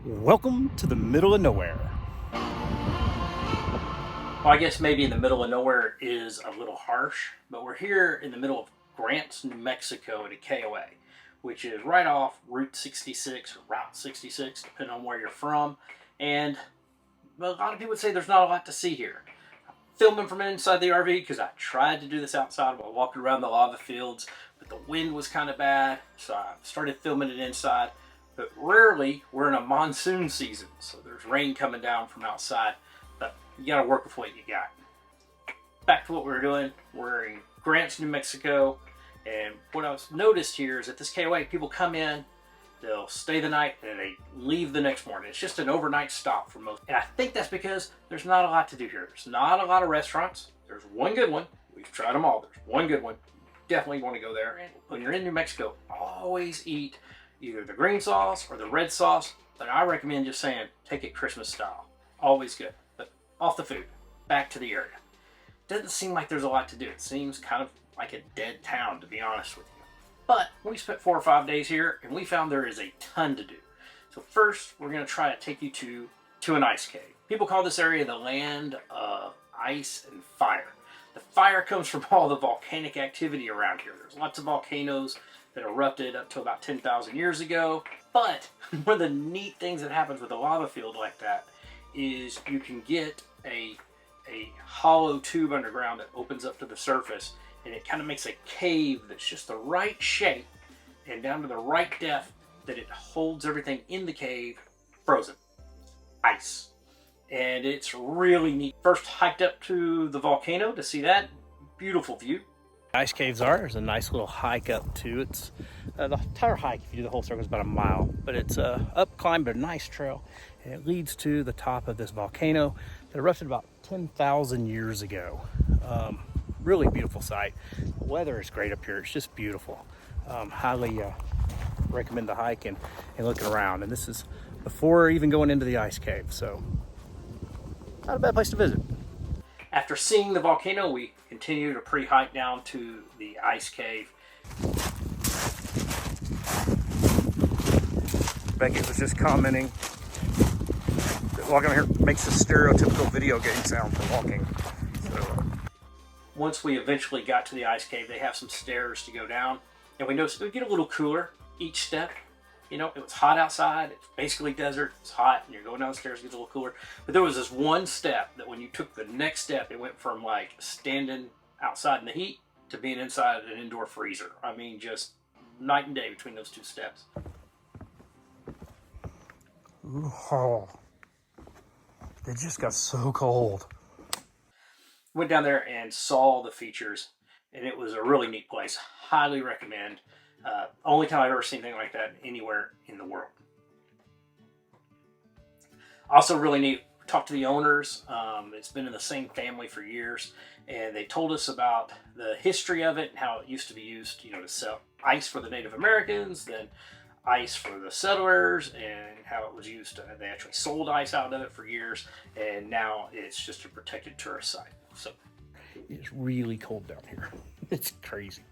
Welcome to the middle of nowhere. Well, I guess maybe in the middle of nowhere is a little harsh, but we're here in the middle of Grants, New Mexico at a KOA, which is right off Route 66 or Route 66, depending on where you're from. And a lot of people would say there's not a lot to see here. Filming from inside the RV because I tried to do this outside while walking around the lava fields, but the wind was kind of bad, so I started filming it inside. But rarely we're in a monsoon season, so there's rain coming down from outside, but you gotta work with what you got. Back to what we were doing, we're in Grants, New Mexico, and what I've noticed here is at this KOA, people come in, they'll stay the night, and they leave the next morning. It's just an overnight stop for most. And I think that's because there's not a lot to do here. There's not a lot of restaurants. There's one good one. We've tried them all. There's one good one. Definitely want to go there. And when you're in New Mexico, always eat either the green sauce or the red sauce, but I recommend just saying, take it Christmas style. Always good. But off the food, back to the area. Doesn't seem like there's a lot to do. It seems kind of like a dead town, to be honest with you. But we spent 4 or 5 days here, and we found there is a ton to do. So first, we're going to try to take you to an ice cave. People call this area the land of ice and fire. The fire comes from all the volcanic activity around here. There's lots of volcanoes that erupted up to about 10,000 years ago. But one of the neat things that happens with a lava field like that is you can get a hollow tube underground that opens up to the surface, and it kind of makes a cave that's just the right shape and down to the right depth that it holds everything in the cave frozen. Ice. And it's really neat. First hiked up to the volcano to see that. Beautiful view. Ice caves are. There's a nice little hike up too. It's the entire hike, if you do the whole circle, is about a mile, but it's up climb, but a nice trail, and it leads to the top of this volcano that erupted about 10,000 years ago. Really beautiful sight. The weather is great up here. It's just beautiful. Highly recommend the hike and looking around. And this is before even going into the ice cave, so not a bad place to visit. After seeing the volcano, we continued a pre-hike down to the ice cave. Becky was just commenting that walking here makes a stereotypical video game sound for walking. So, once we eventually got to the ice cave, they have some stairs to go down, and we noticed it would get a little cooler each step. You know, it was hot outside, it's basically desert, it's hot, and you're going downstairs, it gets a little cooler. But there was this one step that when you took the next step, it went from like standing outside in the heat to being inside an indoor freezer. I mean, just night and day between those two steps. Ooh, oh. It just got so cold. Went down there and saw the features, and it was a really neat place. Highly recommend. Only time I've ever seen anything like that anywhere in the world. Also really neat, talked to the owners. It's been in the same family for years, and they told us about the history of it and how it used to be used, to sell ice for the Native Americans, then ice for the settlers, and how it was used they actually sold ice out of it for years, and now it's just a protected tourist site. So it's really cold down here. It's crazy.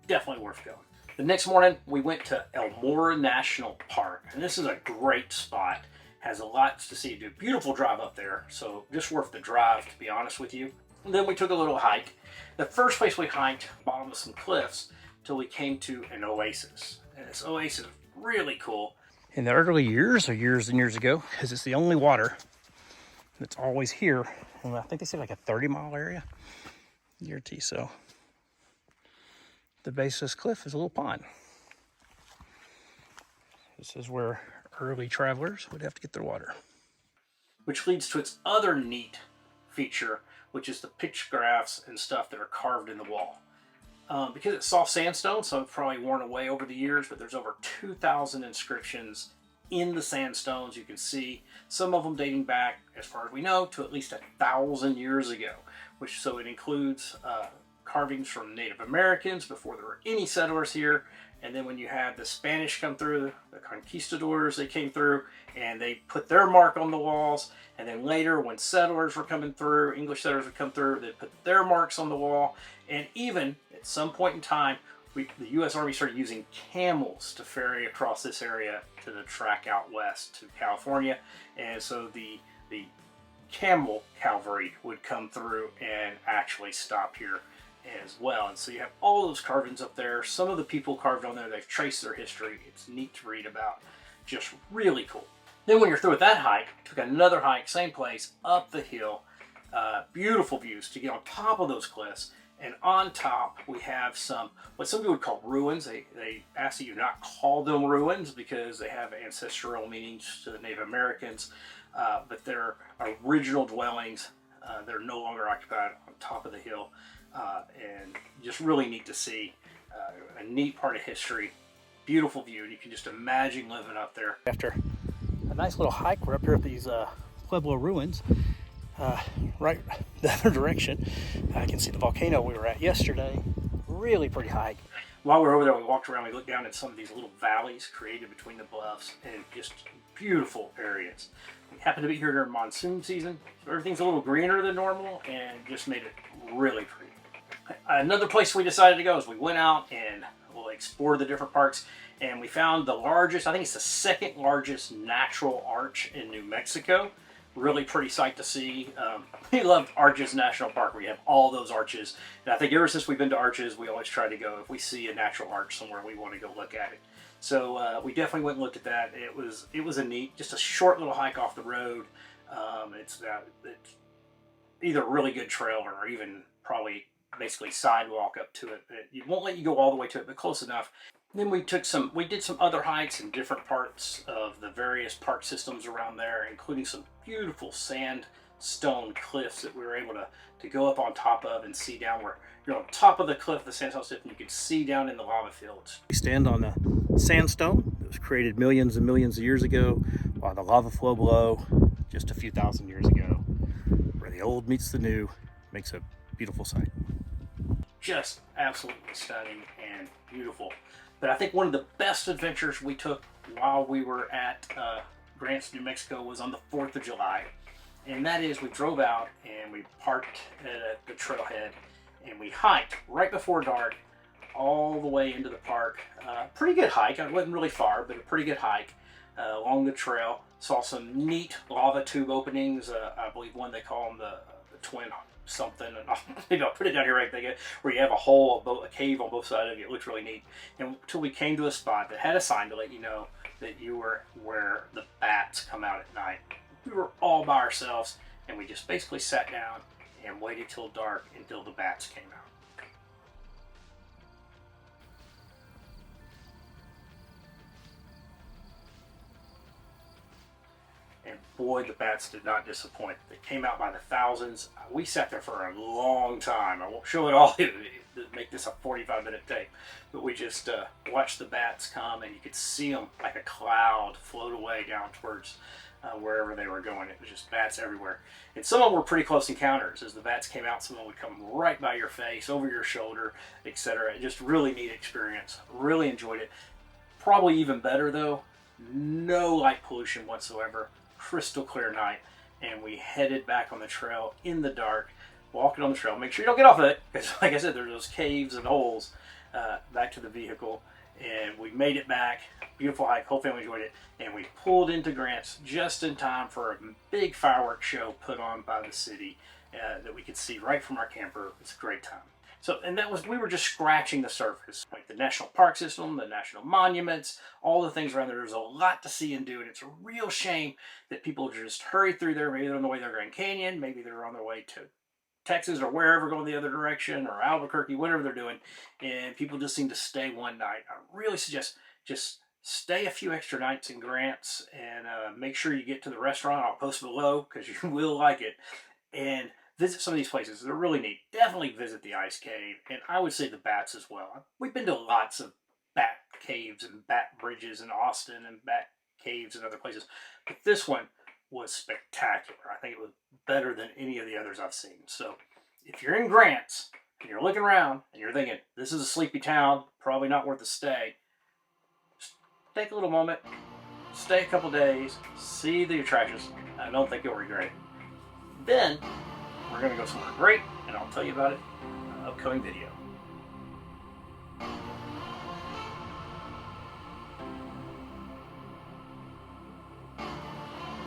Definitely worth going. The next morning, we went to Elmora National Park, and this is a great spot. Has a lot to see. Do a beautiful drive up there, so just worth the drive, to be honest with you. And then we took a little hike. The first place we hiked, bottom of some cliffs, till we came to an oasis. And this oasis is really cool. In the early years, or years and years ago, because it's the only water that's always here. And I think they say like a 30-mile area. Year T, so the base of this cliff is a little pond. This is where early travelers would have to get their water. Which leads to its other neat feature, which is the pictographs and stuff that are carved in the wall. Because it's soft sandstone, so it's probably worn away over the years, but there's over 2,000 inscriptions in the sandstones. You can see some of them dating back, as far as we know, to at least 1,000 years ago. So it includes carvings from Native Americans before there were any settlers here, and then when you had the Spanish come through, the conquistadors, they came through and they put their mark on the walls, and then later when settlers were coming through, English settlers would come through, they put their marks on the wall, and even at some point in time the U.S. Army started using camels to ferry across this area to the track out west to California, and so the camel cavalry would come through and actually stop here as well. And so you have all those carvings up there. Some of the people carved on there, they've traced their history. It's neat to read about. Just really cool. Then when you're through with that hike, took another hike, same place, up the hill. Beautiful views to get on top of those cliffs. And on top, we have what some people would call ruins. They ask that you not call them ruins because they have ancestral meanings to the Native Americans. But they're original dwellings. They're no longer occupied on top of the hill. And just really neat to see. A neat part of history. Beautiful view. You can just imagine living up there. After a nice little hike, we're up here at these Pueblo ruins. Right the other direction, I can see the volcano we were at yesterday. Really pretty hike. While we were over there, we walked around, we looked down at some of these little valleys created between the bluffs and just beautiful areas. We happen to be here during monsoon season, so everything's a little greener than normal and just made it really pretty. Another place we decided to go is we went out and we'll explore the different parks, and we found the largest, I think it's the second largest natural arch in New Mexico. Really pretty sight to see. We love Arches National Park. We have all those arches. And I think ever since we've been to Arches, we always try to go. If we see a natural arch somewhere, we want to go look at it. So we definitely went and looked at that. It was a neat, just a short little hike off the road. It's either a really good trail or even probably basically sidewalk up to it. It won't let you go all the way to it, but close enough. Then we did some other hikes in different parts of the various park systems around there, including some beautiful sandstone cliffs that we were able to go up on top of and see down where you're on top of the cliff, the sandstone cliff, and you can see down in the lava fields. We stand on the sandstone that was created millions and millions of years ago while the lava flow below just a few thousand years ago. Where the old meets the new makes a beautiful sight. Just absolutely stunning and beautiful. But I think one of the best adventures we took while we were at Grants, New Mexico was on the 4th of July. And that is, we drove out and we parked at the trailhead and we hiked right before dark all the way into the park. Pretty good hike. It wasn't really far, but a pretty good hike along the trail. Saw some neat lava tube openings. I believe one they call them the twin something, and maybe I'll put it down here right there, where you have a hole, a cave on both sides of you. It looks really neat. And until we came to a spot that had a sign to let you know that you were where the bats come out at night. We were all by ourselves, and we just basically sat down and waited till dark until the bats came out. And boy, the bats did not disappoint. They came out by the thousands. We sat there for a long time. I won't show it all to make this a 45-minute tape. But we just watched the bats come, and you could see them like a cloud float away down towards wherever they were going. It was just bats everywhere. And some of them were pretty close encounters. As the bats came out, some of them would come right by your face, over your shoulder, etc. Just really neat experience. Really enjoyed it. Probably even better, though, no light pollution whatsoever. Crystal clear night, and we headed back on the trail in the dark, walking on the trail. Make sure you don't get off of it, because like I said, there's those caves and holes back to the vehicle. And we made it back. Beautiful hike. Whole family enjoyed it. And we pulled into Grants just in time for a big fireworks show put on by the city that we could see right from our camper. It's a great time. So, and we were just scratching the surface. Like the national park system, the national monuments, all the things around there. There's a lot to see and do, and it's a real shame that people just hurry through there. Maybe they're on the way to Grand Canyon, maybe they're on their way to Texas or wherever, going the other direction, or Albuquerque, whatever they're doing, and people just seem to stay one night. I really suggest just stay a few extra nights in Grants and make sure you get to the restaurant. I'll post below because you will like it. And visit some of these places. They're really neat. Definitely visit the Ice Cave, and I would say the bats as well. We've been to lots of bat caves and bat bridges in Austin and bat caves and other places, but this one was spectacular. I think it was better than any of the others I've seen. So if you're in Grants and you're looking around and you're thinking, this is a sleepy town, probably not worth a stay, just take a little moment, stay a couple days, see the attractions. I don't think you'll regret it. Then we're going to go somewhere great, and I'll tell you about it in an upcoming video.